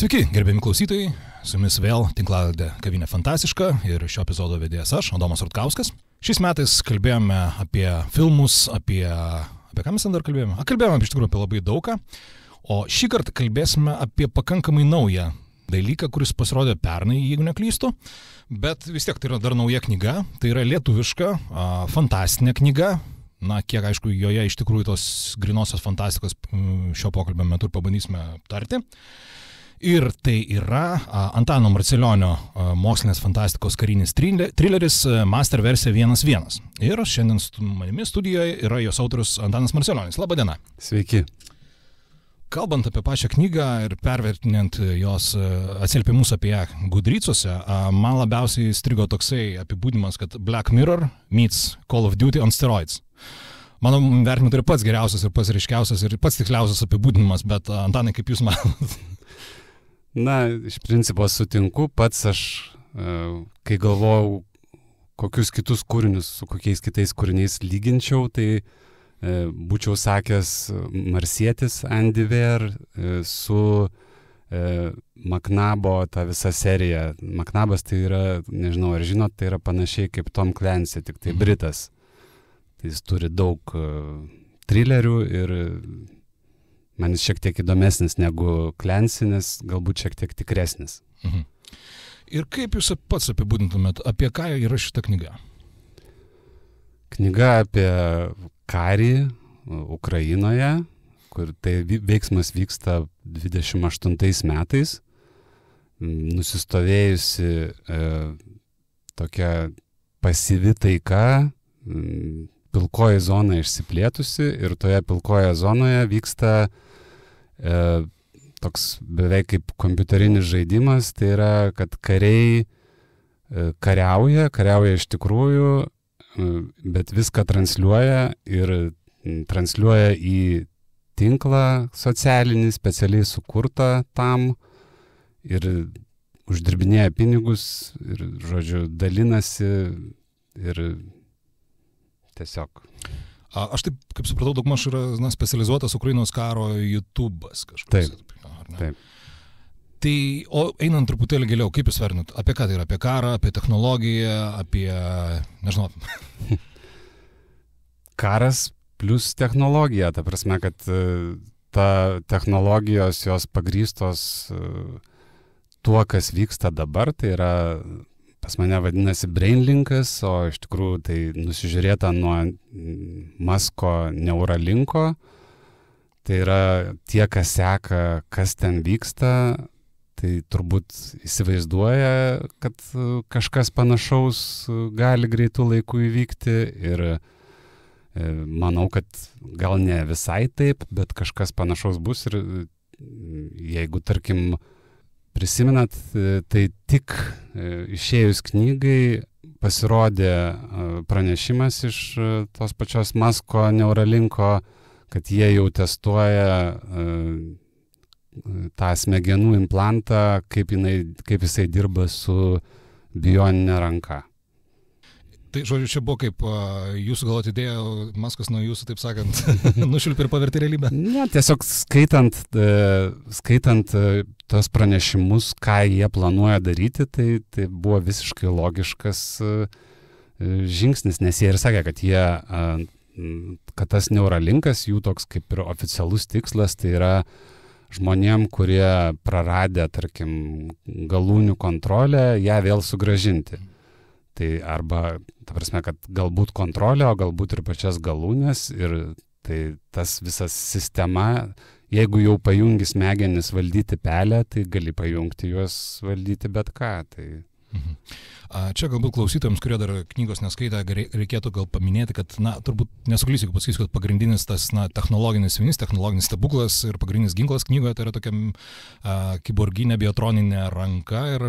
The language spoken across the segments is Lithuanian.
Sveiki, gerbiami klausytojai, su jumis vėl tinklalaidė Kavinė Fantastiška ir šio epizodo vedėjas aš, Adomas Rutkauskas. Šiais metais kalbėjome apie filmus, apie ką mes dar kalbėjome? Kalbėjome iš tikrųjų apie labai daugą, o šį kartą kalbėsime apie pakankamai naują dalyką, kuris pasirodė pernai, jeigu neklystu, bet vis tiek tai yra dar nauja knyga, tai yra lietuviška, fantastinė knyga. Na, kiek aišku, joje iš tikrųjų tos grinosios fantastikos šio pokalbio metu pabandysime aptarti. Ir tai yra Antano Marcelionio mokslinės fantastikos karinis trileris Master versija 1.1. Ir šiandien su manimi studijoje yra jos autorius Antanas Marcelionis. Labą dieną. Sveiki. Kalbant apie pačią knygą ir pervertinant jos atsiliepimus apie ją Goodreadsuose, man labiausiai strigo toksai apibūdinimas, kad Black Mirror meets Call of Duty on steroids. Mano vertinimu tai yra pats geriausias ir pats ryškiausias ir pats tiksliausias apibūdinimas, bet Antanai, kaip jūs manot? Na, iš principo sutinku, pats aš, kai galvojau, kokius kitus kūrinius su kokiais kitais kūriniais lyginčiau, tai būčiau sakęs Marsietis Andy Weir su McNabo tą visą seriją. McNabas tai yra, nežinau, ar žinot, tai yra panašiai kaip Tom Clancy, tik tai Britas. Tai jis turi daug trilerių ir man jis šiek tiek įdomesnis negu Clancy, nes galbūt šiek tiek tikresnis. Ir kaip jūs pats apibūdintumėt, apie ką yra šita knyga? Knyga apie karį Ukrainoje, kur tai veiksmas vyksta 28 metais, nusistovėjusi tokia pasyvi taika, pilkoji zona išsiplėtusi ir toje pilkoje zonoje vyksta toks beveik kaip kompiuterinis žaidimas, tai yra, kad kariai kariauja iš tikrųjų, bet viską transliuoja ir transliuoja į tinklą socialinį, specialiai sukurtą tam ir uždirbinėja pinigus ir, žodžiu, dalinasi ir tiesiog. Aš taip, kaip supratau, daugmaž yra specializuotas Ukrainos karo YouTube'as kažkoks. Taip. Tai, o einant truputėlį giliau, kaip jūs vertinat? Apie ką tai yra? Apie karą, apie technologiją, apie, nežinau. Karas plus technologija, ta prasme, kad ta technologijos jos pagrįstos tuo, kas vyksta dabar, tai yra pas mane vadinasi Brainlinkas, o iš tikrųjų tai nusižiūrėta nuo Musko Neuralinko. Tai yra tie, kas seka, kas ten vyksta, tai turbūt įsivaizduoja, kad kažkas panašaus gali greitų laikų įvykti ir manau, kad gal ne visai taip, bet kažkas panašaus bus ir jeigu, tarkim, prisimenat, tai tik išėjus knygai pasirodė pranešimas iš tos pačios Musko Neuralinko, kad jie jau testuoja tą smegenų implantą, kaip jisai dirba su bioninė ranka. Tai, žodžiu, čia buvo kaip jūsų galvoti idėja, Muskas nuo jūsų, taip sakant, nušvilpė ir pavertė realybę? Ne, tiesiog skaitant tos pranešimus, ką jie planuoja daryti, tai buvo visiškai logiškas žingsnis, nes jie ir sakė, kad tas Neuralinkas, jų toks kaip ir oficialus tikslas, tai yra žmonėm, kurie praradę, tarkim, galūnių kontrolę, ją vėl sugrąžinti. Tai arba, ta prasme, kad galbūt kontrolė, o galbūt ir pačias galūnės ir tai tas visas sistema, jeigu jau pajungi smegenis valdyti pelę, tai gali pajungti juos valdyti bet ką. Tai... Čia galbūt klausytojams, kurie dar knygos neskaitė, reikėtų gal paminėti, kad, na, turbūt nesuklysiu, kad pasakysiu, kad pagrindinis tas, na, technologinis stebuklas ir pagrindinis ginklas knygoje tai yra tokia kiborginė biotroninė ranka ir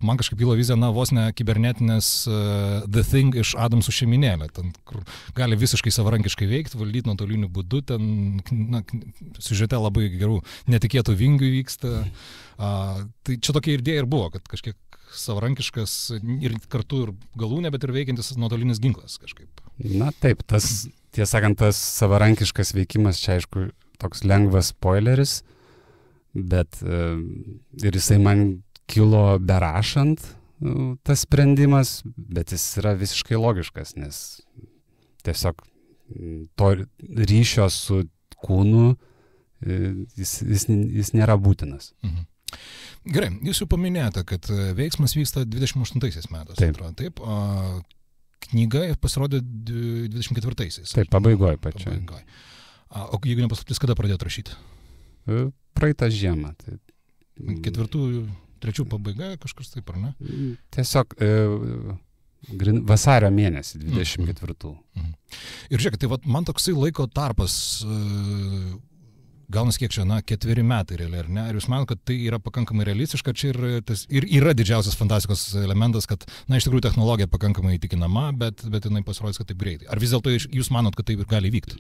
man kažkaip kyla vizija, na, vos ne kibernetinės The Thing iš Adamsų šeiminėlė, ten, kur gali visiškai savarankiškai veikti, valdyti nuotoliniu būdu, ten, na, siužete labai gerų netikėtų vingių vyksta. Tai čia tokia idėja ir buvo, kad kažkiek savarankiškas ir kartu ir galūnė, bet ir veikiantis nuotolinis ginklas kažkaip. Na taip, tiesą sakant, tas savarankiškas veikimas čia aišku toks lengvas spoileris, bet ir jisai man kilo berašant tas sprendimas, bet jis yra visiškai logiškas, nes tiesiog to ryšio su kūnu jis nėra būtinas. Mhm. Gerai, jūs jau paminėjote, kad veiksmas vyksta 28 metais. Taip. Atrodo, taip. Knyga pasirodė 24-aisiais. Taip, pabaigoje pačioje. O jeigu nepaslaptis, kada pradėjote rašyti? Praeitą žiemą. Tai... 4-3 pabaiga kažkas taip, ar ne? Tiesiog vasario mėnesį 24. Ir žiūrėk, tai man toksai laiko tarpas gaunas kiek čia, 4 metai realiai, ar ne? Ir jūs manot, kad tai yra pakankamai realistiška, čia ir yra didžiausias fantastikos elementas, kad, iš tikrųjų technologija pakankamai įtikinama, bet jinai pasirodys, kad taip greitai. Ar vis dėlto jūs manot, kad taip ir gali vykti?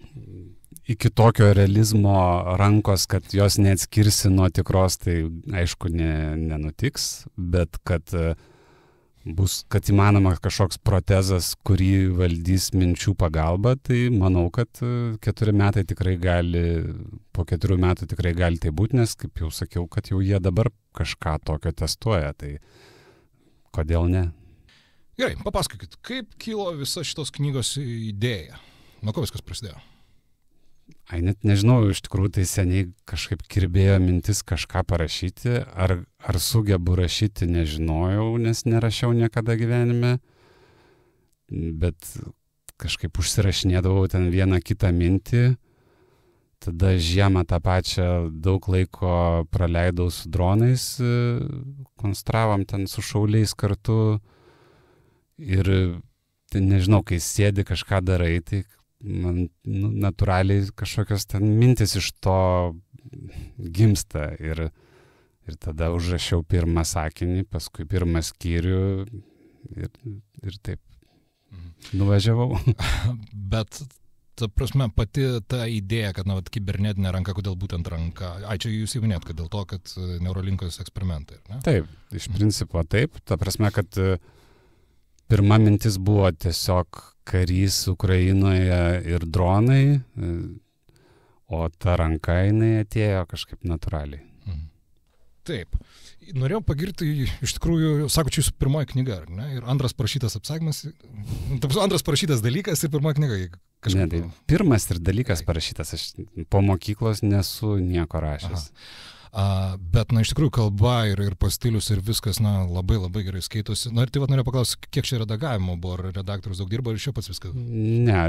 Iki tokio realizmo rankos, kad jos neatskirsi nuo tikros, tai aišku nenutiks, bet kad kad įmanoma kažkoks protezas, kurį valdys minčių pagalba, tai manau, kad 4 metai tikrai po 4 metų tikrai gali tai būti, nes, kaip jau sakiau, kad jau jie dabar kažką tokio testuoja, tai kodėl ne? Gerai, papasakokit, kaip kilo visa šitos knygos idėja? Nuo ko viskas prasidėjo? Net nežinau, iš tikrųjų tai seniai kažkaip kirbėjo mintis kažką parašyti, ar sugebu rašyti, nežinojau, nes nerašiau niekada gyvenime, bet kažkaip užsirašinėdavau ten vieną kitą mintį, tada žiemą tą pačią daug laiko praleidau su dronais, konstravom ten su šauliais kartu ir tai nežinau, kai sėdi kažką darai, tai man natūraliai kažkokios ten mintis iš to gimsta ir tada užrašiau pirmą sakinį, paskui pirmą skyrių ir taip nuvažiavau. Bet, ta prasme, pati ta idėja, kad kibernetinė ranka, kodėl būtent ranka? Čia jūs jau minėt, kad dėl to, kad Neuralinkos eksperimentai, ne? Taip, iš principo taip. Ta prasme, kad pirma mintis buvo tiesiog karys Ukrainoje ir dronai, o ta ranka jinai atėjo kažkaip natūraliai. Taip. Norėjau pagirti, iš tikrųjų, sako, čia jūsų pirmoji knyga, ar ne? Ir antras parašytas apsakymas, antras parašytas dalykas ir pirmoji knyga. Ne, tai pirmas ir dalykas parašytas, aš po mokyklos nesu nieko rašęs. Bet, iš tikrųjų, kalba ir pastilius ir viskas, labai labai gerai skaitosi. Ir tai norėjau paklausti, kiek čia redagavimo buvo, ar redaktorius daug dirbo, ir iš jo pats viskas? Ne,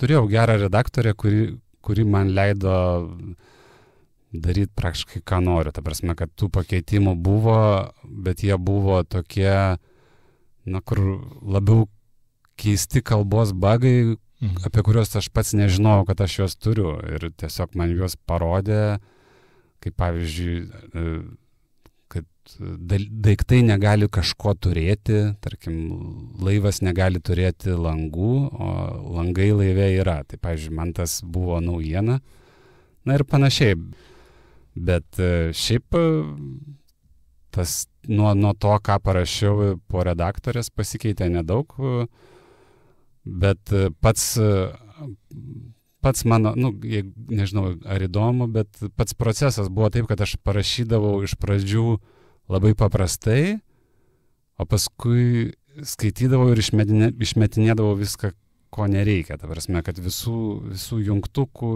turėjau gerą redaktorę, kuri man leido daryti praktiškai ką noriu. Ta prasme, kad tų pakeitimų buvo, bet jie buvo tokie, kur labiau keisti kalbos bagai, apie kuriuos aš pats nežinojau, kad aš juos turiu. Ir tiesiog man juos parodė, kaip pavyzdžiui, kad daiktai negali kažko turėti, tarkim, laivas negali turėti langų, o langai laive yra. Tai, pavyzdžiui, man tas buvo naujiena. Ir panašiai. Bet šiaip tas nuo to, ką parašiau po redaktorės, pasikeitė nedaug, bet pats mano, nežinau, ar įdomu, bet pats procesas buvo taip, kad aš parašydavau iš pradžių labai paprastai, o paskui skaitydavau ir išmetinėdavau viską, ko nereikia. Ta prasme, kad visų jungtukų,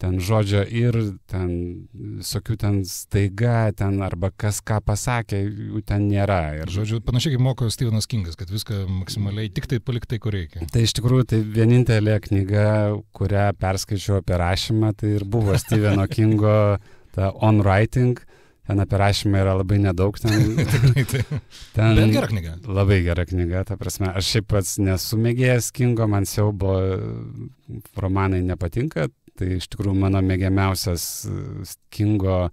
ten žodžio ir, ten visokių ten staiga, ten arba kas ką pasakė, jų ten nėra. Ir žodžiu, panašiai kaip moko Stephenas Kingas, kad viską maksimaliai tik tai paliktai, kur reikia. Tai iš tikrųjų, tai vienintelė knyga, kurią perskaičiau apie rašymą, tai ir buvo Stepheno Kingo ta On Writing. Ten apie rašymą yra labai nedaug. Bet gera knyga. Labai gera knyga, ta prasme. Aš šiaip pats nesu mėgėjęs Kingo, man siaubo romanai nepatinka. Tai iš tikrųjų mano mėgiamiausias Kingo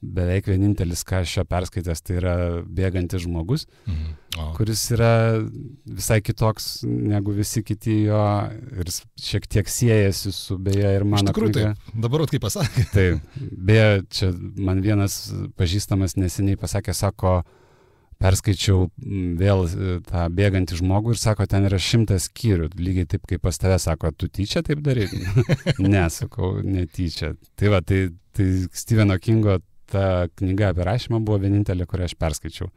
beveik vienintelis, ką aš jo perskaitęs, tai yra Bėgantis žmogus, kuris yra visai kitoks negu visi kiti jo ir šiek tiek siejasi su beje ir mano knyga. Iš tikrųjų, taip. Dabar kaip pasakė. Taip. Beje, čia man vienas pažįstamas neseniai pasakė, sako, perskaičiau vėl tą bėgantį žmogų ir sako, ten yra 100 skyrių, lygiai taip kaip pas tave, sako, tu tyčia taip darai? Ne, sakau, netyčia. Tai va, tai Stepheno Kingo ta knyga apie rašymą buvo vienintelė, kurią aš perskaičiau.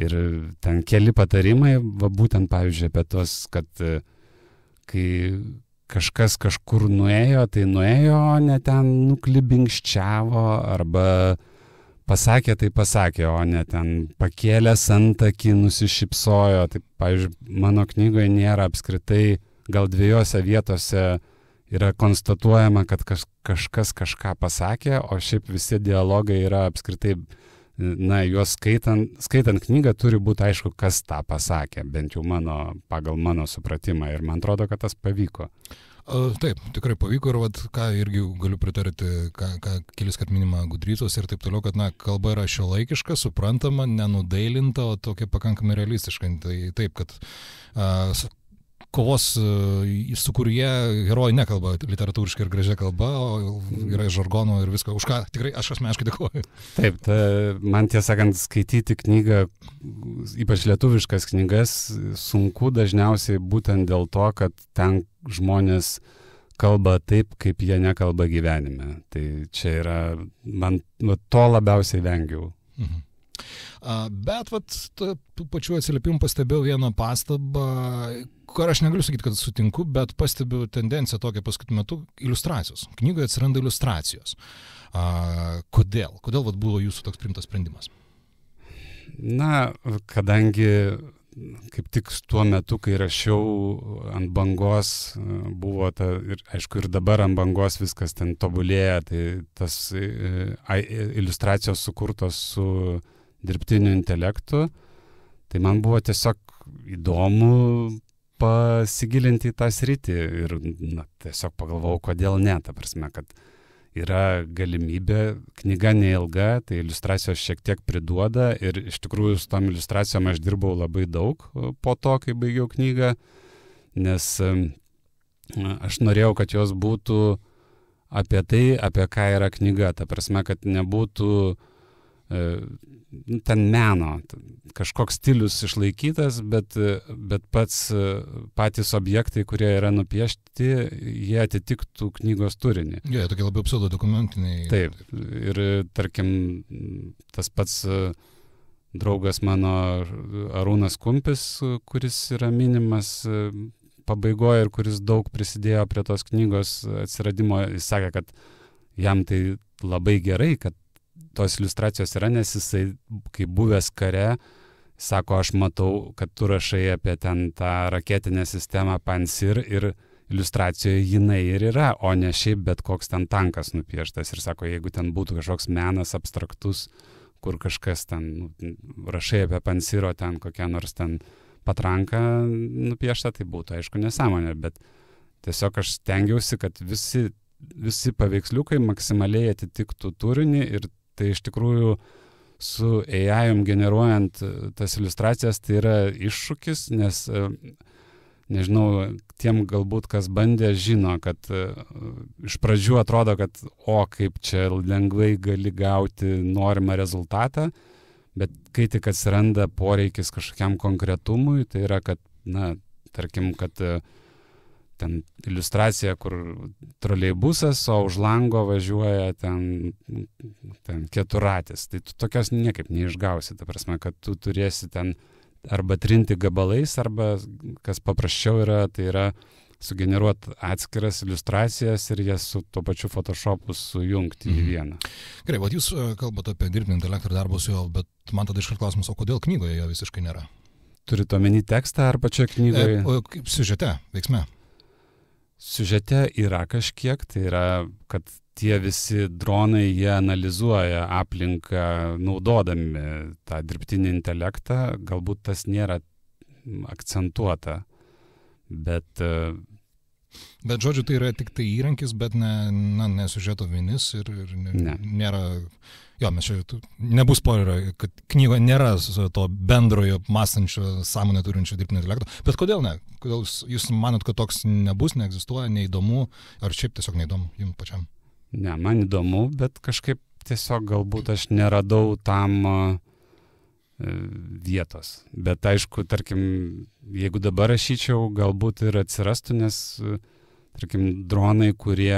Ir ten keli patarimai, va būtent pavyzdžiui apie tos, kad kai kažkas kažkur nuėjo, tai nuėjo, o ne ten nuklibinkščiavo, arba pasakė, tai pasakė, o ne ten pakėlęs antakį, nusišypsojo. Tai, pavyzdžiui, mano knygoje nėra apskritai, gal 2 vietose yra konstatuojama, kad kažkas kažką pasakė, o šiaip visi dialogai yra apskritai, na, juos skaitant knygą turi būti aišku, kas tą pasakė, bent jau pagal mano supratimą, ir man atrodo, kad tas pavyko. Taip, tikrai pavyko, ir vat, ką irgi galiu pritarti, ką kelis kart minima Gudrycos ir taip toliau, kad kalba yra šiuolaikiška, suprantama, nenudailinta, o tokia pakankamai realistiška. Tai taip, kad kovos sukūruje herojai nekalba literatūriškai ir gražia kalba, o yra žargonų ir visko, už ką tikrai aš asmeniškai dėkoju. Taip, man tiesąkant skaityti knygą, ypač lietuviškas knygas, sunku dažniausiai būtent dėl to, kad ten žmonės kalba taip, kaip jie nekalba gyvenime. Tai čia yra, man to labiausiai vengiau. Mhm. Bet tų pačių atsiliepimų pastebėjau vieną pastabą, kur aš negaliu sakyti, kad sutinku, bet pastebiu tendenciją tokią paskutiniu metu - iliustracijos. Knygoje atsiranda iliustracijos. Kodėl? Kodėl buvo jūsų toks priimtas sprendimas? Na, kadangi kaip tik tuo metu, kai rašiau ant bangos, buvo ir aišku, ir dabar ant bangos viskas ten tobulėja, tai tas iliustracijos sukurtos su dirbtiniu intelektu, tai man buvo tiesiog įdomu pasigilinti į tą sritį ir tiesiog pagalvojau, kodėl ne, ta prasme, kad yra galimybė, knyga neilga, tai iliustracijos šiek tiek priduoda ir iš tikrųjų su tom iliustracijom aš dirbau labai daug po to, kai baigiau knygą, nes aš norėjau, kad jos būtų apie tai, apie ką yra knyga, ta prasme, kad nebūtų ten meno, kažkoks stilius išlaikytas, bet patys objektai, kurie yra nupiešti, jie atitiktų knygos turinį. Jie tokie labiau pseudodokumentiniai. Taip, ir tarkim, tas pats draugas mano Arūnas Kumpis, kuris yra minimas pabaigoje ir kuris daug prisidėjo prie tos knygos atsiradimo, jis sakė, kad jam tai labai gerai, kad tos iliustracijos yra, nes jisai, kai buvęs kare, sako, aš matau, kad tu rašai apie ten tą raketinę sistemą Pansir ir iliustracijoje jinai ir yra, o ne šiaip bet koks ten tankas nupieštas. Ir sako, jeigu ten būtų kažkoks menas abstraktus, kur kažkas ten rašai apie Pansiro, ten kokią nors ten patranką nupiešta, tai būtų, aišku, nesąmonė, bet tiesiog aš stengiausi, kad visi paveiksliukai maksimaliai atitiktų turinį ir tai iš tikrųjų su AI generuojant tas iliustracijas tai yra iššūkis, nes, nežinau, tiem galbūt kas bandė žino, kad iš pradžių atrodo, kad kaip čia lengvai gali gauti norimą rezultatą, bet kai tik atsiranda poreikis kažkokiam konkretumui, tai yra, kad, tarkim, kad ten iliustracija, kur troleibusas, o už lango važiuoja ten keturratis. Tai tu tokios niekaip neišgausi. Ta prasme, kad tu turėsi ten arba trinti gabalais, arba kas paprasčiau yra, tai yra sugeneruoti atskiras iliustracijas ir jas su tuo pačiu Photoshopu sujungti į vieną. Gerai, vat jūs kalbate apie dirbtinį intelektą ir darbą su juo, bet man tada iškart klausimas, o kodėl knygoje jo visiškai nėra? Turite omeny tekstą ar pačioje knygoje? O kaip siužete, veiksme? Siužete yra kažkiek, tai yra, kad tie visi dronai, jie analizuoja aplinką naudodami tą dirbtinį intelektą, galbūt tas nėra akcentuota, bet žodžiu, tai yra tik tai įrankis, bet ne siužeto vinis ir nėra, mes čia, nebus spoilerio, kad knygoje nėra to bendrojo mąstančio sąmonę turinčio dirbtinio intelekto, bet kodėl ne? Kodėl jūs manot, kad toks nebus, neegzistuoja, neįdomu, ar šiaip tiesiog neįdomu jums pačiam? Ne, man įdomu, bet kažkaip tiesiog galbūt aš neradau tam vietos. Bet aišku, tarkim, jeigu dabar rašyčiau, galbūt ir atsirastų, nes, tarkim, dronai, kurie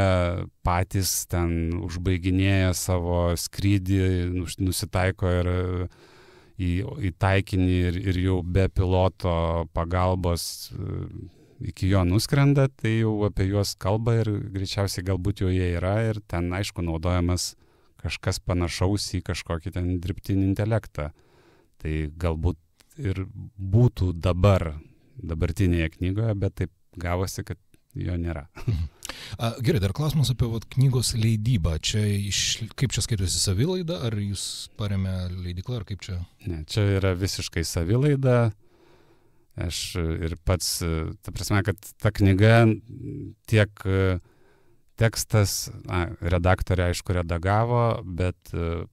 patys ten užbaiginėja savo skrydį, nusitaiko ir į taikinį ir jau be piloto pagalbos iki jo nuskrenda, tai jau apie juos kalba ir greičiausiai galbūt jau jie yra ir ten, aišku, naudojamas kažkas panašaus į kažkokį ten dirbtinį intelektą. Tai galbūt ir būtų dabartinėje knygoje, bet taip gavosi, kad jo nėra. Gerai, dar klausimas apie knygos leidybą. Kaip čia skaitosi, savilaida, ar jūs paremė leidykla, ar kaip čia? Ne, čia yra visiškai savilaida. Aš ir pats, ta prasme, kad ta knyga tiek tekstas, redaktorė aišku redagavo, bet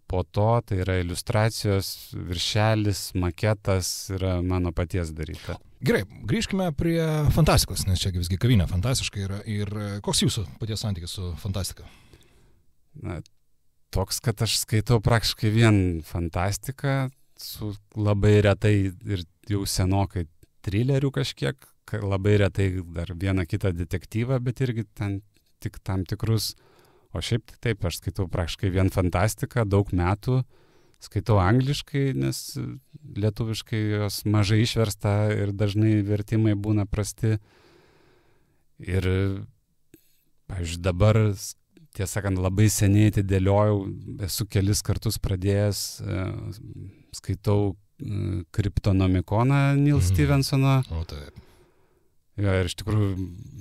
po to tai yra iliustracijos, viršelis, maketas yra mano paties daryta. Gerai, grįžkime prie fantastikos, nes čia visgi kavinė fantastiška yra. Ir koks jūsų paties santykis su fantastika? Na, toks, kad aš skaitau praktiškai vien fantastiką, su labai retai ir jau senokai trilerių kažkiek, labai retai dar vieną kitą detektyvą, bet irgi ten tik tam tikrus, o šiaip taip, aš skaitau praktiškai vien fantastiką, daug metų, skaitau angliškai, nes lietuviškai jos mažai išversta ir dažnai vertimai būna prasti. Ir, pavyzdžiui, dabar, tiesą sakant, labai seniai atidėliojau, esu kelis kartus pradėjęs, skaitau Kryptonomikoną Neil Stevensono. O taip. Jo, ir iš tikrųjų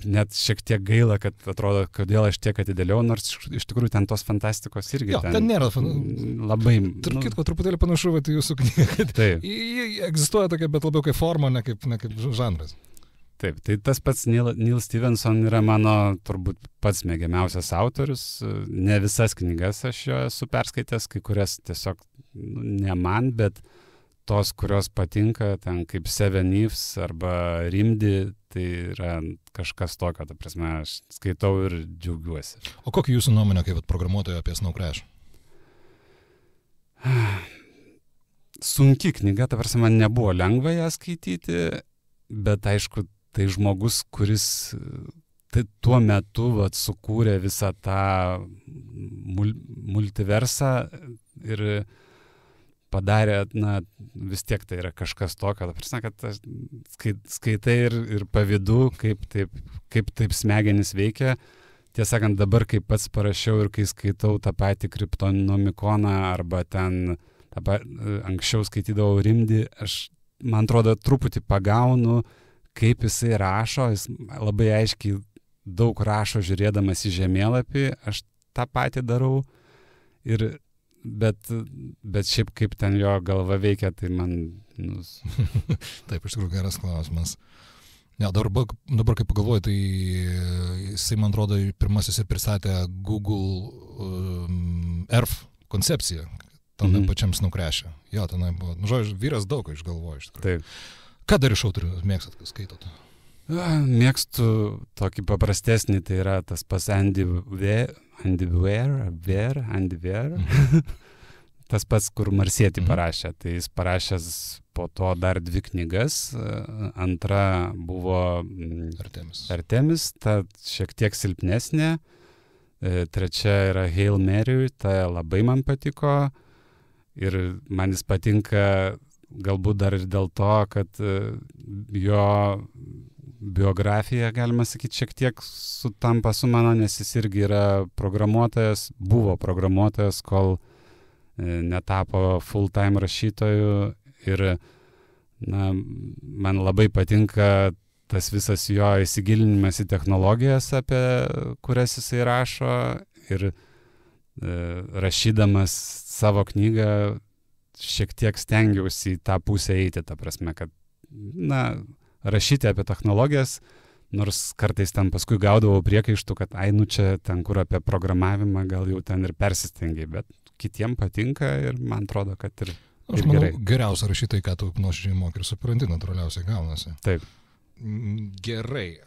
net šiek tiek gaila, kad atrodo, kodėl aš tiek atidėliau, nors iš tikrųjų ten tos fantastikos irgi jo, ten nėra labai... Tarp kitko, truputėlį panašu, kad jūsų knyga, kad jį egzistuoja tokia, bet labiau kaip forma, ne kaip žanras. Taip, tai tas pats Neil Stevenson yra mano turbūt pats mėgiamiausias autorius. Ne visas knygas aš jo esu perskaitęs, kai kurias tiesiog ne man, bet tos, kurios patinka, ten kaip Seven Eves arba Rimdi, tai yra kažkas tokio, ta prasme, aš skaitau ir džiaugiuosi. O kokia jūsų nuomonė kaip programuotojo apie Snow Crash? Sunki knyga, ta prasme, man nebuvo lengva ją skaityti, bet aišku, tai žmogus, kuris tuo metu sukūrė visą tą multiversą ir padarė, na, vis tiek tai yra kažkas tokio, ta prasme, kad skaitai ir pavydu, kaip taip smegenys veikia. Tiesą sakant, dabar, kai pats parašiau ir kai skaitau tą patį Kryptonomikoną arba ten anksčiau skaitydavau Rimdi, man atrodo, truputį pagaunu, kaip jisai rašo, jis labai aiškiai daug rašo žiūrėdamas į žemėlapį, aš tą patį darau, bet šiaip kaip ten jo galva veikia, tai man... Taip, iš tikrųjų geras klausimas. Ja, dabar kaip pagalvoju, tai jisai, man atrodo, pirmasis ir pristatė Google Earth koncepciją, tame pačiam Snow Crash'e. Jo, tenai buvo, žodžiu, vyras daug ko išgalvojo iš tikrųjų. Taip. Ką dar iš autorių mėgstat, kai skaitot? Mėgstu tokį paprastesnį, tai yra tas pas Andy Weir. Tas pats, kur Marsietį parašė. Tai jis parašęs po to dar 2 knygas. Antra buvo Artemis, ta šiek tiek silpnesnė. Trečia yra Hail Mary, ta labai man patiko. Ir man jis patinka galbūt dar ir dėl to, kad jo biografija, galima sakyti, šiek tiek sutampa su mano, nes jis irgi yra buvo programuotojas, kol netapo full-time rašytoju. Ir man labai patinka tas visas jo įsigilinimas į technologijas, apie kurias jisai rašo. Ir rašydamas savo knygą šiek tiek stengiausi į tą pusę eiti, ta prasme, kad, rašyti apie technologijas, nors kartais ten paskui gaudavau priekaištų, kad čia ten, kur apie programavimą, gal jau ten ir persistengiai, bet kitiem patinka ir man atrodo, kad ir aš manau, gerai. Geriausia rašytai, ką tu nuoširdžiai moki ir supranti, natūraliausiai gaunasi. Taip. Gerai.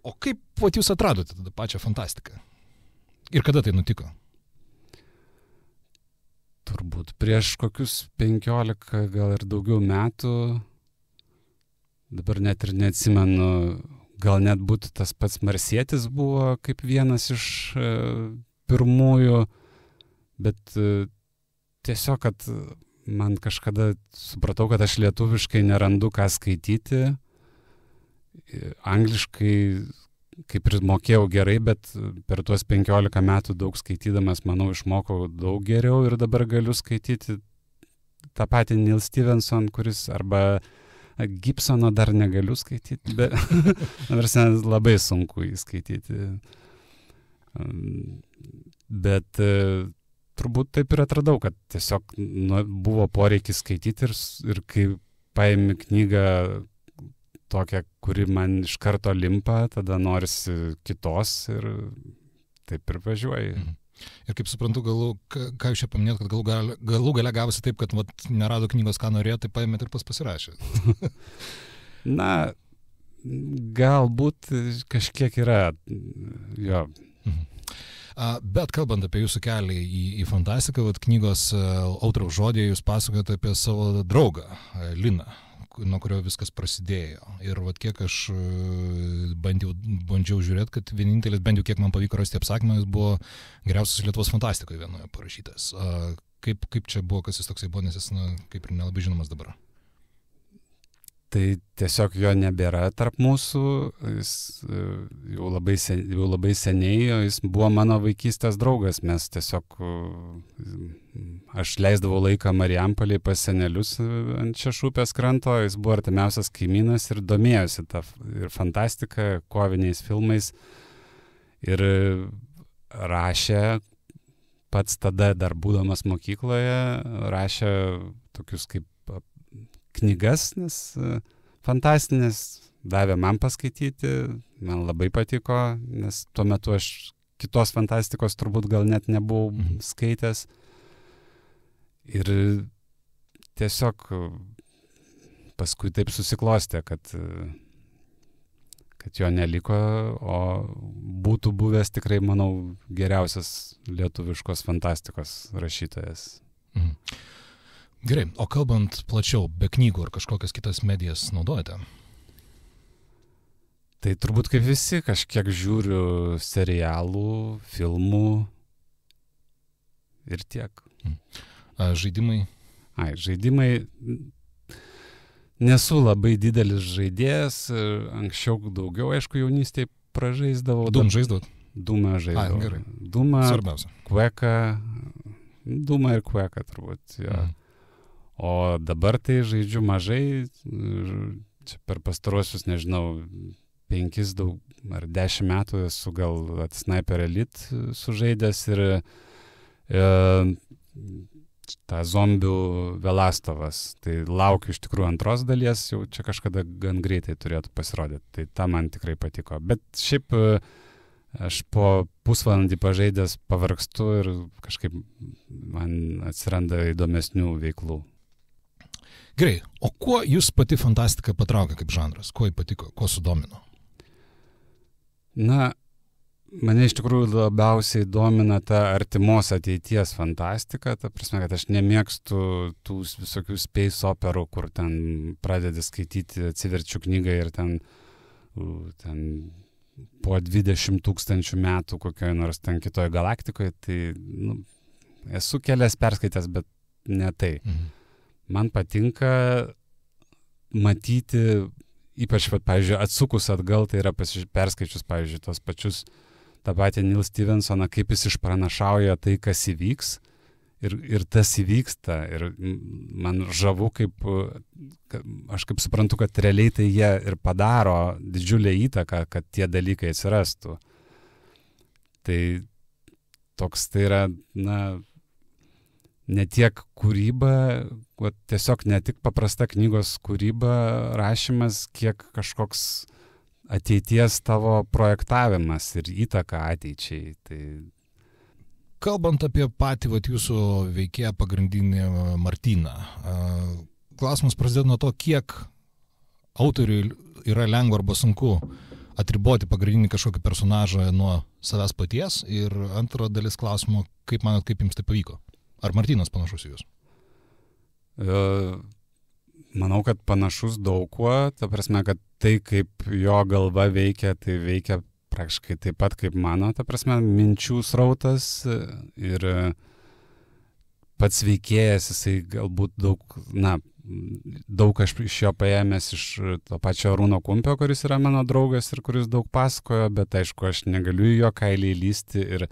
O kaip jūs atradote tada pačią fantastiką? Ir kada tai nutiko? turbūt prieš kokius 15 gal ir daugiau metų, dabar net ir neatsimenu, gal net būtų tas pats Marsietis buvo kaip vienas iš pirmųjų, bet tiesiog, kad man kažkada supratau, kad aš lietuviškai nerandu ką skaityti, angliškai kaip ir mokėjau gerai, bet per tuos 15 metų daug skaitydamas, manau, išmokau daug geriau ir dabar galiu skaityti tą patį Neil Stevenson, kuris arba Gibsono dar negaliu skaityti, bet labai sunku jį skaityti. Bet turbūt taip ir atradau, kad tiesiog buvo poreikis skaityti ir kai paimi knygą tokią, kuri man iš karto limpa, tada norisi kitos ir taip ir važiuoji. Ir kaip suprantu, ką jūs čia paminėt, kad galų gale gavosi taip, kad nerado knygos, ką norėjo, tai paėmėt ir pasirašė. Na, galbūt kažkiek yra, jo. Bet kalbant apie jūsų kelią į fantastiką, knygos autoriaus žodėje jūs pasakojate apie savo draugą, Liną, nuo kurio viskas prasidėjo. Ir kiek aš bandžiau žiūrėti, kad vienintelis, bent jau kiek man pavyko rasti apsakymą, jis buvo geriausias Lietuvos fantastikoje vienoje parašytas. Kaip čia buvo, kas jis toksai buvo, nes jis kaip ir nelabai žinomas dabar? Tai tiesiog jo nebėra tarp mūsų, jis jau labai seniai, jis buvo mano vaikystės draugas, mes tiesiog, aš leisdavau laiką Marijampolėje pas senelius ant Šešupės kranto, jis buvo artimiausias kaimynas ir domėjosi ir fantastika, koviniais filmais ir rašė, pats tada dar būdamas mokykloje, rašė tokius kaip knygas, nes fantastinės, davė man paskaityti, man labai patiko, nes tuo metu aš kitos fantastikos turbūt gal net nebuvau skaitęs. Ir tiesiog paskui taip susiklostė, kad jo neliko, o būtų buvęs tikrai, manau, geriausias lietuviškos fantastikos rašytojas. Gerai, o kalbant plačiau, be knygų ar kažkokias kitas medijas naudojate? Tai turbūt kaip visi, kažkiek žiūriu serialų, filmų ir tiek. Žaidimai? Žaidimai. Nesu labai didelis žaidėjas, anksčiau daugiau, aišku, jaunystėje pražaisdavau. Doom žaisdavot? Doomą žaisdavau. Gerai. Doomą, svarbiausia. Quake'ą, Doomą ir Quake'ą turbūt, jo. O dabar tai žaidžiu mažai, čia per pastaruosius, nežinau, 5 ar 10 metų esu gal Sniper Elite sužaidęs ir tą zombių Velastovas. Tai laukiu iš tikrųjų antros dalies, jau čia kažkada gan greitai turėtų pasirodyti. Tai ta man tikrai patiko. Bet šiaip aš po pusvalandį pažaidęs pavargstu ir kažkaip man atsiranda įdomesnių veiklų. Gerai, o kuo jūs pati fantastika patraukė kaip žanras? Kuo jį patiko? Kuo sudomino? Na, mane iš tikrųjų labiausiai domina ta artimos ateities fantastika, ta prasme, kad aš nemėgstu tų visokių space operų, kur ten pradedi skaityti, atsiverčiu knygą ir ten po 20 000 metų kokioje nors ten kitoje galaktikoje, tai esu kelias perskaitęs, bet ne tai. Man patinka matyti, ypač, pavyzdžiui, atsukus atgal, tai yra perskaičius, pavyzdžiui, tos pačius tą patį Neil Stevensoną, kaip jis išpranašauja tai, kas įvyks, ir tas įvyksta. Ir man žavu, aš kaip suprantu, kad realiai tai jie ir padaro didžiulę įtaką, kad tie dalykai atsirastų. Tai toks tai yra, ne tiek kūryba, tiesiog ne tik paprasta knygos kūryba, rašymas, kiek kažkoks ateities tavo projektavimas ir įtaka ateičiai. Tai... Kalbant apie patį jūsų veikėją pagrindinį Martyną, klausimas prasideda nuo to, kiek autoriui yra lengva arba sunku atriboti pagrindinį kažkokį personažą nuo savęs paties, ir antra dalis klausimo, kaip manot, kaip jums tai pavyko? Ar Martynas panašus į jūs? Manau, kad panašus daug kuo, ta prasme, kad tai, kaip jo galva veikia, tai veikia praktiškai taip pat kaip mano, ta prasme, minčių srautas ir pats veikėjas, jisai galbūt daug aš iš jo paėmęs iš to pačio Arūno Kumpio, kuris yra mano draugas ir kuris daug pasakojo, bet aišku, aš negaliu į jo kailį įlysti ir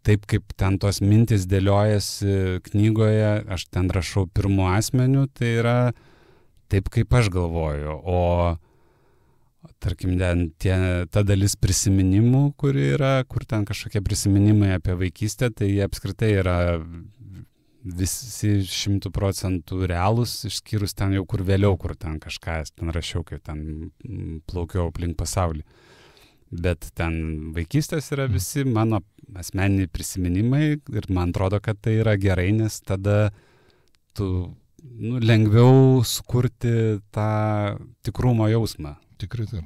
taip kaip ten tos mintis dėliojasi knygoje, aš ten rašau pirmu asmeniu, tai yra taip, kaip aš galvoju, o tarkim, ta dalis prisiminimų, kur ten kažkokie prisiminimai apie vaikystę, tai jie apskritai yra visi 100% realūs, išskyrus ten jau kur vėliau, kur ten kažką ten rašiau, kai ten plaukiau aplink pasaulį. Bet ten vaikystės yra visi mano asmeniniai prisiminimai ir man atrodo, kad tai yra gerai, nes tada tu lengviau sukurti tą tikrumo jausmą. Tikrai taip.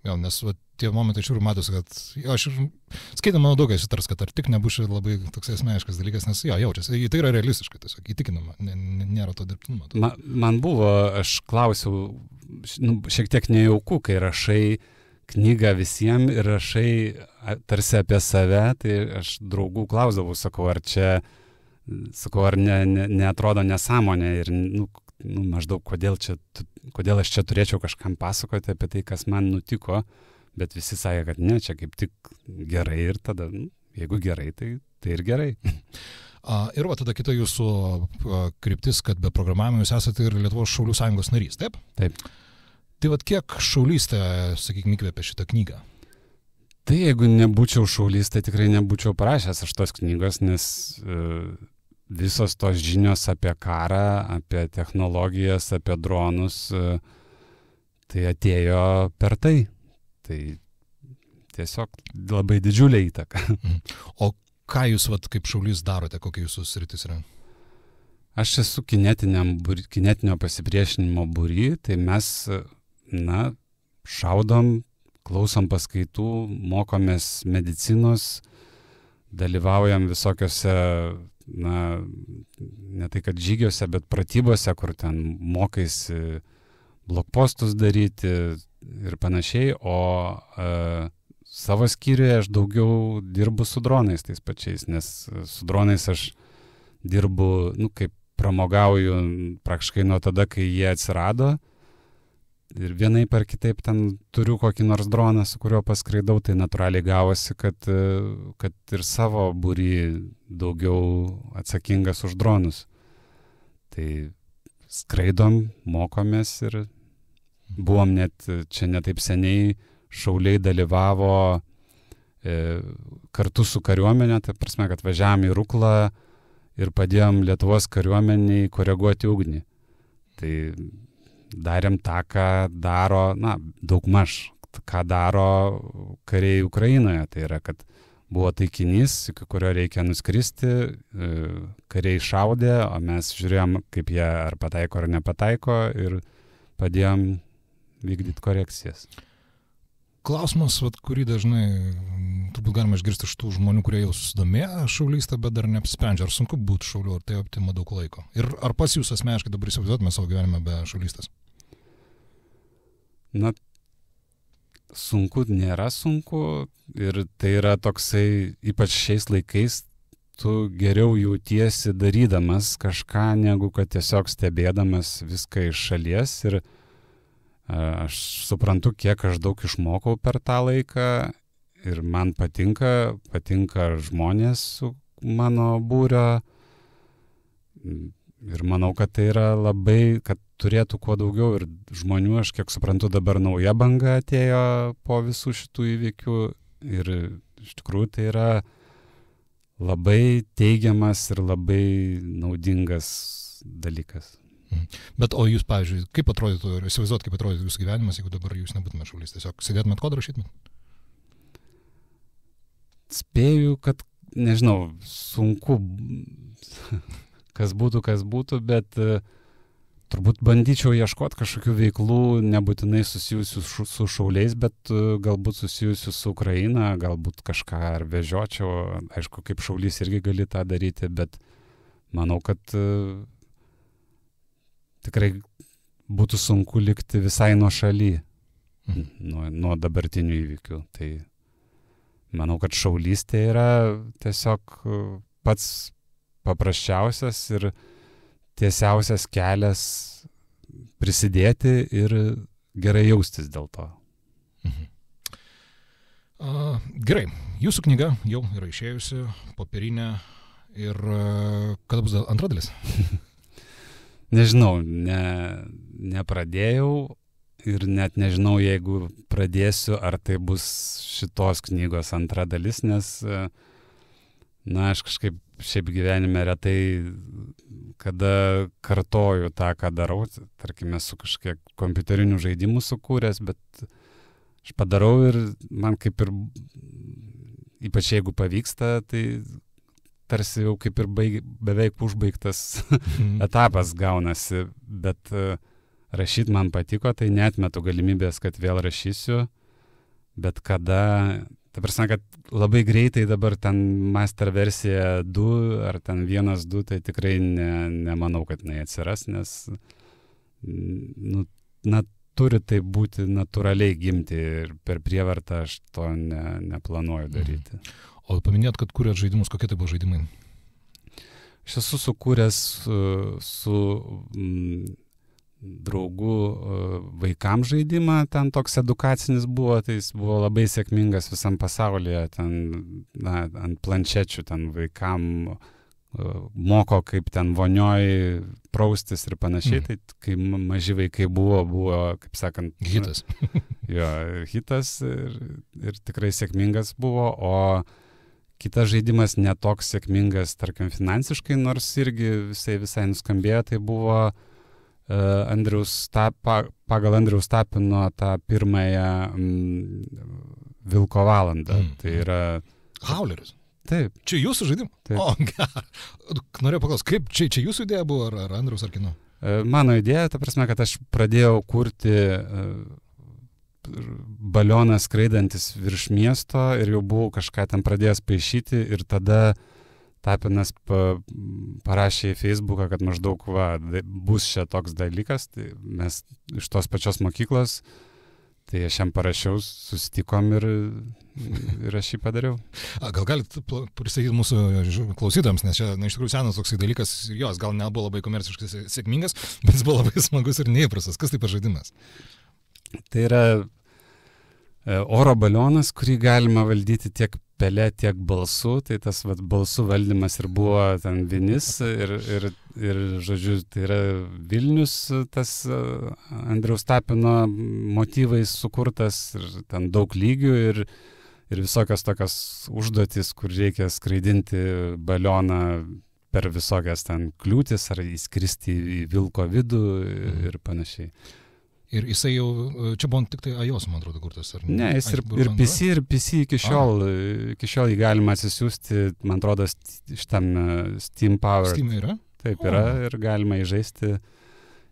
Jo, nes tie momentai iš tikrųjų matosi, kad aš ir skaitant mano daug įsitars, kad ar tik nebus labai toks asmeniškas dalykas, nes jaučiasi, tai yra realistiškai, tiesiog įtikinama, nėra to dirbtinumo. Man buvo, aš klausiau, šiek tiek nejauku, kai rašai knygą visiems ir rašai tarsi apie save, tai aš draugų klausdavau, sakau, ar neatrodo nesąmonė ir maždaug, kodėl aš čia turėčiau kažkam pasakoti apie tai, kas man nutiko, bet visi sakė, kad ne, čia kaip tik gerai ir tada, jeigu gerai, tai ir gerai. Ir tada kita jūsų kryptis, kad be programavimo jūs esate ir Lietuvos Šaulių sąjungos narys, taip? Taip. Tai kiek šaulystė, sakykime, įkvėpė šitą knygą? Tai jeigu nebūčiau šaulys, tai tikrai nebūčiau parašęs aš tos knygos, nes visos tos žinios apie karą, apie technologijas, apie dronus, tai atėjo per tai. Tai tiesiog labai didžiulė įtaka. O ką jūs kaip šaulys darote, kokia jūsų sritis yra? Aš esu kinetinio pasipriešinimo būry, tai mes, šaudom, klausom paskaitų, mokomės medicinos, dalyvaujam visokiose, ne tai kad žygiuose, bet pratybose, kur ten mokaisi blokpostus daryti ir panašiai, o savo skyriuje aš daugiau dirbu su dronais tais pačiais, nes su dronais aš dirbu, kaip pramogauju praktiškai nuo tada, kai jie atsirado. Ir vienaip ar kitaip ten turiu kokį nors droną, su kuriuo paskraidau, tai natūraliai gavosi, kad ir savo būry daugiau atsakingas už dronus. Tai skraidom, mokomės ir buvom net čia netaip seniai, šauliai dalyvavo kartu su kariuomenė, tai prasme, kad važiavom į Ruklą ir padėjom Lietuvos kariuomeniai koreguoti ugnį. Tai darėm tą, ką daro, daugmaž, ką daro kariai Ukrainoje. Tai yra, kad buvo taikinys, iki kurio reikia nuskristi, kariai šaudė, o mes žiūrėjom, kaip jie ar pataiko ar nepataiko ir padėjom vykdyti korekcijas. Klausimas, kurį dažnai turbūt galima išgirsti iš tų žmonių, kurie jau susidomėjo šaulystę, bet dar neapsisprendžia, ar sunku būti šauliu, ar tai atima daug laiko. Ir ar pas jūs asmeniškai dabar įsivaizduotume savo gyvenimą be šaulystės? Sunku nėra sunku ir tai yra toksai, ypač šiais laikais, tu geriau jautiesi darydamas kažką, negu kad tiesiog stebėdamas viską iš šalies ir aš suprantu, kiek aš daug išmokau per tą laiką ir man patinka žmonės su mano būrio ir manau, kad tai yra labai, kad turėtų kuo daugiau ir žmonių, aš kiek suprantu, dabar nauja banga atėjo po visų šitų įvykių ir iš tikrųjų tai yra labai teigiamas ir labai naudingas dalykas. Bet o jūs, pavyzdžiui, kaip atrodytų, įsivaizduot, kaip atrodytų jūsų gyvenimas, jeigu dabar jūs nebūtumėt šaulys, tiesiog sėdėtumėt kodą rašytumėt? Spėju, kad, nežinau, sunku, kas būtų, bet turbūt bandyčiau ieškoti kažkokių veiklų, nebūtinai susijusių su šauliais, bet galbūt susijusių su Ukraina, galbūt kažką ar vežiočiau. Aišku, kaip šaulys irgi gali tą daryti, bet manau, kad tikrai būtų sunku likti visai nuo šaly, nuo dabartinių įvykių. Tai manau, kad šaulystė yra tiesiog pats paprasčiausias ir tiesiausias kelias prisidėti ir gerai jaustis dėl to. Gerai, jūsų knyga jau yra išėjusi, popierinė, ir kada bus antra dalis? Nežinau, nepradėjau ir net nežinau, jeigu pradėsiu, ar tai bus šitos knygos antra dalis, nes aš kažkaip šiaip gyvenime retai, kada kartoju tą, ką darau, tarkime, esu kažkiek kompiuterinių žaidimų sukūręs, bet aš padarau ir man kaip ir, ypač jeigu pavyksta, tai tarsi jau kaip ir beveik užbaigtas etapas gaunasi, bet rašyti man patiko, tai neatmetu galimybės, kad vėl rašysiu, bet kada... Ta prasme, kad labai greitai dabar ten master versija 2 ar ten 1.2, tai tikrai nemanau, kad jinai atsiras, nes turi tai būti natūraliai gimti ir per prievartą aš to neplanuoju daryti. O paminėt, kad kūrėt žaidimus, kokie tai buvo žaidimai? Aš esu sukūręs su draugų vaikams žaidimą, ten toks edukacinis buvo, tai jis buvo labai sėkmingas visam pasaulyje, ten ant planšečių ten vaikam moko, kaip ten vonioj praustis ir panašiai, tai kai maži vaikai buvo, kaip sakant, hitas. Jo, hitas ir tikrai sėkmingas buvo, o kitas žaidimas netoks sėkmingas, tarkim, finansiškai, nors irgi visai nuskambėjo, tai buvo pagal Andriaus Tapino tą pirmąją Vilko valandą. Tai yra... Hauleris. Taip. Čia jūsų žaidimas? Taip. O, gerai. Norėjau paklausti, kaip čia jūsų idėja buvo, ar Andriaus, ar kino? Mano idėja, ta prasme, kad aš pradėjau kurti balioną skraidantis virš miesto ir jau buvau kažką ten pradėjęs paišyti ir tada Tapinas parašė į Facebooką, kad maždaug bus čia toks dalykas, tai mes iš tos pačios mokyklos, tai aš jam parašiau, susitikom ir aš jį padariau. Gal galite pristatyti mūsų klausytams, nes čia iš tikrųjų senas toksai dalykas, jos gal nebuvo labai komerciškai sėkmingas, bet jis buvo labai smagus ir neįprastas. Kas tai per žaidimas? Tai yra oro balionas, kurį galima valdyti tiek pelė, tiek balsu, tai tas balsų valdymas ir buvo ten vinis ir žodžiu, tai yra Vilnius, tas Andriaus Tapino motyvais sukurtas ir ten daug lygių ir visokios tokios užduotis, kur reikia skraidinti balioną per visokias ten kliūtis ar įskristi į Vilko vidų ir panašiai. Ir jisai jau, čia buvo tik tai iOS, man atrodo, kurtas, ar ne? Ne, jis ir PC iki šiol jį galima atsisiųsti, man atrodo, šitam Steam Power. Steam yra? Taip yra ir galima įžaisti.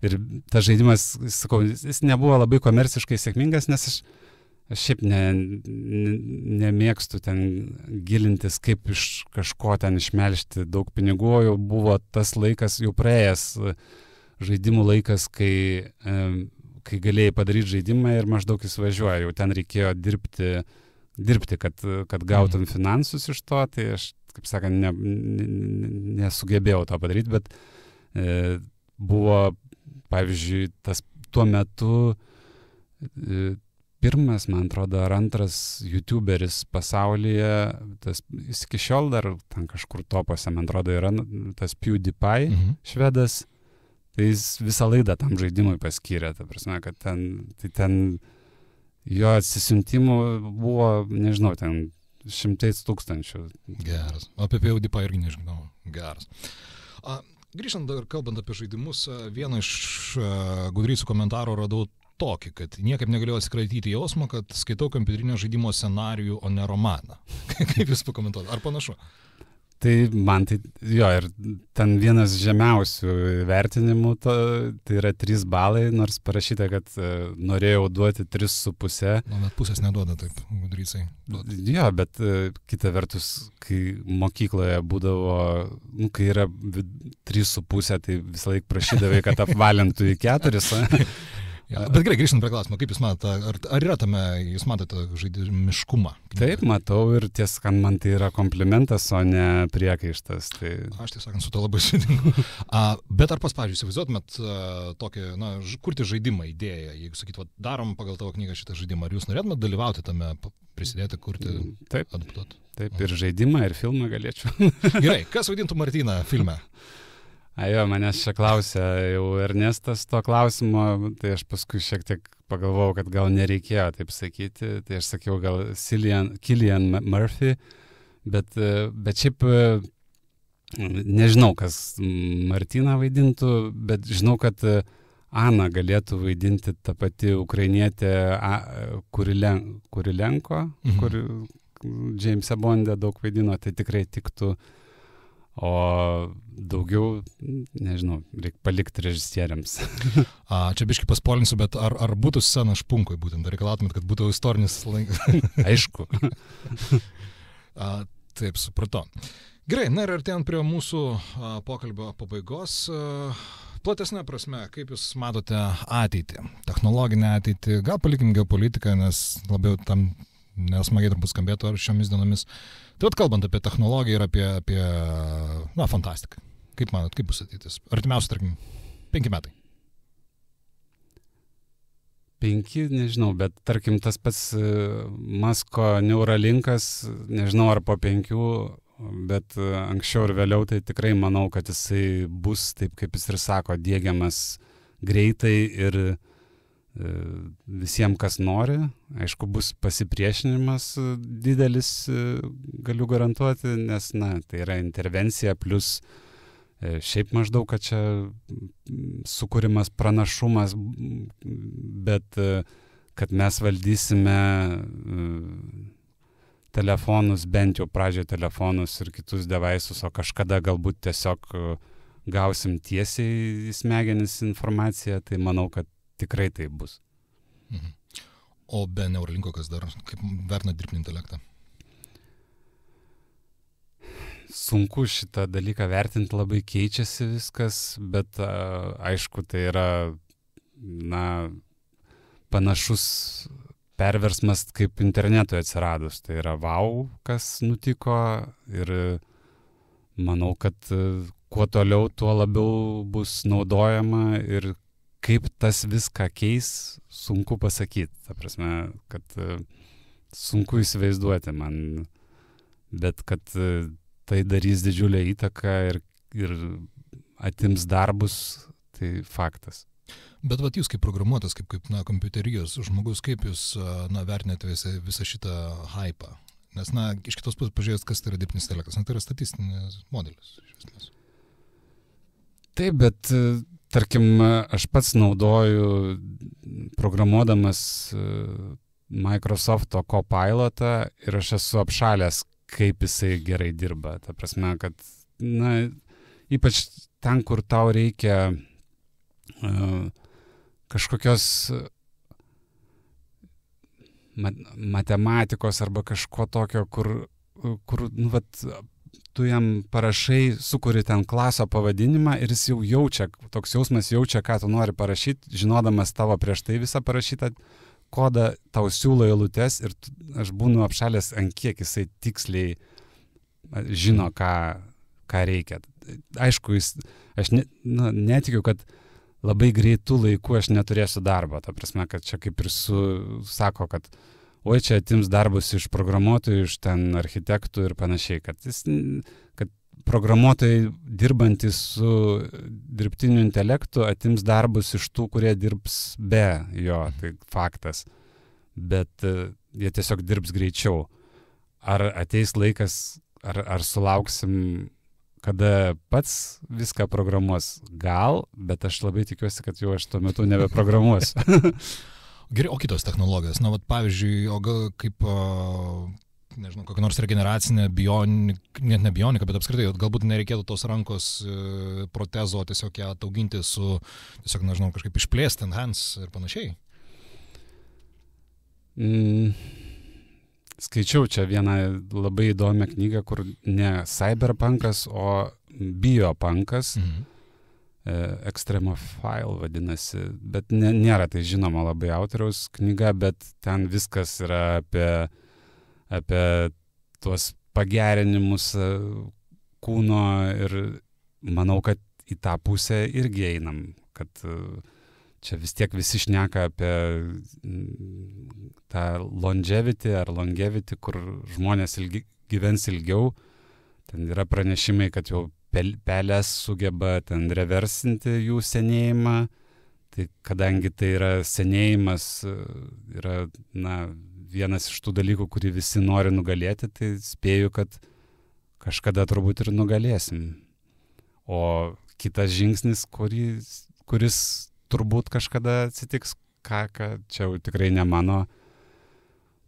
Ir tas žaidimas, sakau, jis nebuvo labai komerciškai sėkmingas, nes aš šiaip nemėgstu ten gilintis, kaip iš kažko ten išmelžti daug pinigų, jau buvo tas laikas, jau praėjęs žaidimų laikas, kai galėjai padaryti žaidimą ir maždaug jis važiuoja, jau ten reikėjo dirbti, kad gautum finansus iš to, tai aš, kaip sakant, nesugebėjau to padaryti, bet buvo, pavyzdžiui, tuo metu pirmas, man atrodo, ar antras youtuberis pasaulyje, jis iki šiol dar ten kažkur topuose, man atrodo, yra tas PewDiePie švedas, tai jis visą laidą tam žaidimui paskyrė, ta prasme, kad ten jo atsisiuntimų buvo, nežinau, ten 100,000. Geras. O apie PewDiePie irgi nežinau. Geras. Grįžtant dar kalbant apie žaidimus, vieną iš gudrysių komentarų radau tokį, kad niekaip negalėjau atsikratyti jausmą, kad skaitau kompiuterinio žaidimo scenarijų, o ne romaną. Kaip jūs pakomentuojate? Ar panašu? Tai man tai, jo, ir ten vienas žemiausių vertinimų, tai yra 3 balai, nors parašyta, kad norėjau duoti 3,5. Bet pusės neduoda taip, gudrysai. Jo, bet kita vertus, kai mokykloje būdavo, kai yra 3,5, tai visą laiką prašydavai, kad apvalintų į 4. Ja, bet gerai, grįžtant prie klausimo, kaip jūs matote, ar yra tame, jūs matote žaidimiškumą? Taip, matau ir tiesą, man tai yra komplimentas, o ne priekaištas. Tai... Aš tiesą sakant, su to labai sutinku. Bet ar pavyzdžiui, įsivaizduotumėt tokį, kurti žaidimą idėją, jeigu sakyt, darom pagal tavo knygą šitą žaidimą, ar jūs norėtumėt dalyvauti tame, prisidėti, kurti, adaptuoti? Taip, ir žaidimą, ir filmą galėčiau. Gerai, kas vaidintų Martyną filme? Jo, manęs čia klausė jau Ernestas to klausimo, tai aš paskui šiek tiek pagalvojau, kad gal nereikėjo taip sakyti, tai aš sakiau gal Cillian Murphy, bet šiaip nežinau, kas Martyną vaidintų, bet žinau, kad Ana galėtų vaidinti tą pati ukrainietė Kurilenko, kur James'e Bonde daug vaidino, tai tikrai tiktų. O daugiau, nežinau, reikia palikti režisieriams. Čia biškai paspolinsiu, bet ar būtų scena Špunkui būtent, ar reikalautumėt, kad būtų istorinis laikas? Aišku. Taip, supratau. Gerai, ir artėjant prie mūsų pokalbio pabaigos, platesnė prasme, kaip jūs matote ateitį, technologinę ateitį, gal palikim geopolitiką, nes labiau tam nesmagiai turbūt skambėtų šiomis dienomis. Tai kalbant apie technologiją ir apie fantastiką. Kaip manot, kaip bus ateitis? Artimiausia, tarkim, 5 metai. 5, nežinau, bet tarkim tas pats Musko Neuralinkas, nežinau ar po 5, bet anksčiau ir vėliau tai tikrai manau, kad jisai bus, taip kaip jis ir sako, diegiamas greitai ir visiems, kas nori. Aišku, bus pasipriešinimas didelis, galiu garantuoti, nes, tai yra intervencija, plus šiaip maždaug, kad čia sukūrimas pranašumas, bet kad mes valdysime telefonus, bent jau pradžioje telefonus ir kitus devaisus, o kažkada galbūt tiesiog gausim tiesiai į smegenis informaciją, tai manau, kad tikrai tai bus. O be Neuralinko kas dar? Kaip vertina dirbtinį intelektą? Sunku šitą dalyką vertinti, labai keičiasi viskas, bet aišku, tai yra panašus perversmas kaip internetui atsiradus. Tai yra kas nutiko ir manau, kad kuo toliau, tuo labiau bus naudojama ir kaip tas viską keis, sunku pasakyti. Ta prasme, kad sunku įsivaizduoti man, bet kad tai darys didžiulę įtaką ir atims darbus, tai faktas. Bet vat jūs kaip programuotas, kaip kompiuterijos žmogus, kaip jūs vertinate visą šitą hypą? Nes, iš kitos pusės pažiūrėjus, kas tai yra dirbtinis intelektas, tai yra statistinis modelis. Iš esmės. Taip, bet tarkim, aš pats naudoju programuodamas Microsoft'o Copilot'ą ir aš esu apšalęs, kaip jisai gerai dirba. Ta prasme, kad, ypač ten, kur tau reikia kažkokios matematikos arba kažko tokio, kur tu jam parašai, sukuri ten klaso pavadinimą ir jis jau jaučia, toks jausmas jaučia, ką tu nori parašyti, žinodamas tavo prieš tai visą parašytą kodą, tau siūlo eilutes ir aš būnu apšalęs, ant kiek jisai tiksliai žino, ką reikia. Aišku, aš netikiu, kad labai greitų laikų aš neturėsiu darbo. Ta prasme, kad čia kaip ir sako, kad oi, čia atims darbus iš programuotojų, iš ten architektų ir panašiai. Kad programuotojai dirbantys su dirbtiniu intelektu atims darbus iš tų, kurie dirbs be jo, tai faktas. Bet jie tiesiog dirbs greičiau. Ar ateis laikas, ar sulauksim, kada pats viską programuos? Gal, bet aš labai tikiuosi, kad jau aš tuo metu nebeprogramuosiu. Gerai, o kitos technologijos? Pavyzdžiui, kaip nežinau, kokią nors regeneracinę net ne bioniką, bet apskritai, galbūt nereikėtų tos rankos protezo, tiesiog ją atauginti su, tiesiog, nežinau, kažkaip išplėsti enhance ir panašiai. Skaičiau čia vieną labai įdomią knygą, kur ne cyberpunkas, o biopunkas. Extremophile vadinasi, bet nėra tai žinoma labai autoriaus knyga, bet ten viskas yra apie tuos pagerinimus kūno ir manau, kad į tą pusę irgi einam, kad čia vis tiek visi šneka apie tą longevity, kur žmonės gyvens ilgiau. Ten yra pranešimai, kad jau pelės sugeba ten reversinti jų senėjimą, tai kadangi tai yra senėjimas, yra vienas iš tų dalykų, kurį visi nori nugalėti, tai spėju, kad kažkada turbūt ir nugalėsim. O kitas žingsnis, kuris turbūt kažkada atsitiks, ką čia jau tikrai ne mano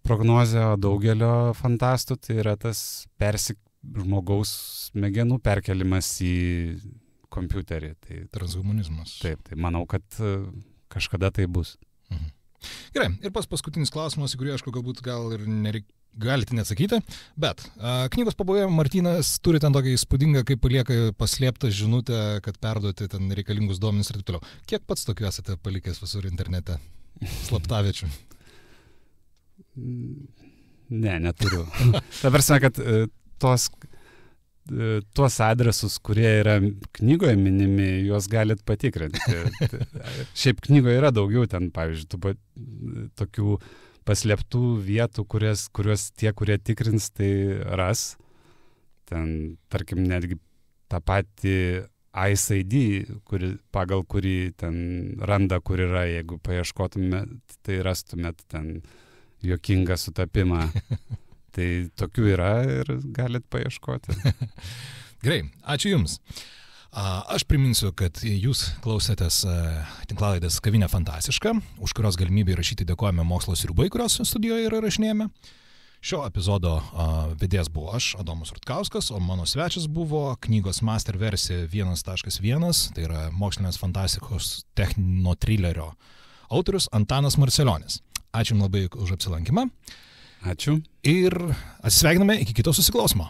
prognozė, o daugelio fantastų, tai yra tas žmogaus smegenų perkelimas į kompiuterį. Tai transhumanizmas. Taip, tai manau, kad kažkada tai bus. Gerai, ir paskutinis klausimas, į kurį, aišku, galbūt gal ir galite neatsakyti, bet knygos pabaigoje Martynas turi ten tokią įspūdingą, kaip palieka paslėptą žinutę, kad perduoti ten reikalingus duomenis ir taip toliau. Kiek pats tokių esate palikęs visur internete? Slaptaviečių? Ne, neturiu. Ta prasme, kad tuos adresus, kurie yra knygoje minimi, juos galit patikrinti. Šiaip knygoje yra daugiau ten, pavyzdžiui, tokių paslėptų vietų, kuriuos tie, kurie tikrins, tai ras. Ten, tarkim, netgi tą patį ICD, pagal kurį ten randa, kur yra, jeigu paieškotumėt, tai rastumėt ten juokingą sutapimą. Tai tokių yra ir galit paieškoti. Gerai, ačiū Jums. Aš priminsiu, kad Jūs klausėtės tinklalaidės Kavinė fantastiška, už kurios galimybę įrašyti dėkojame Mokslo sriubai, kurios studijoje yra įrašinėjame. Šio epizodo vedėjas buvo aš, Adomas Rutkauskas, o mano svečias buvo knygos master versija 1.1, tai yra mokslinės fantastikos techninio trilerio autorius Antanas Marcelionis. Ačiū Jums labai už apsilankymą. Ačiū. Ir atsisveikiname iki kito susiklausimo.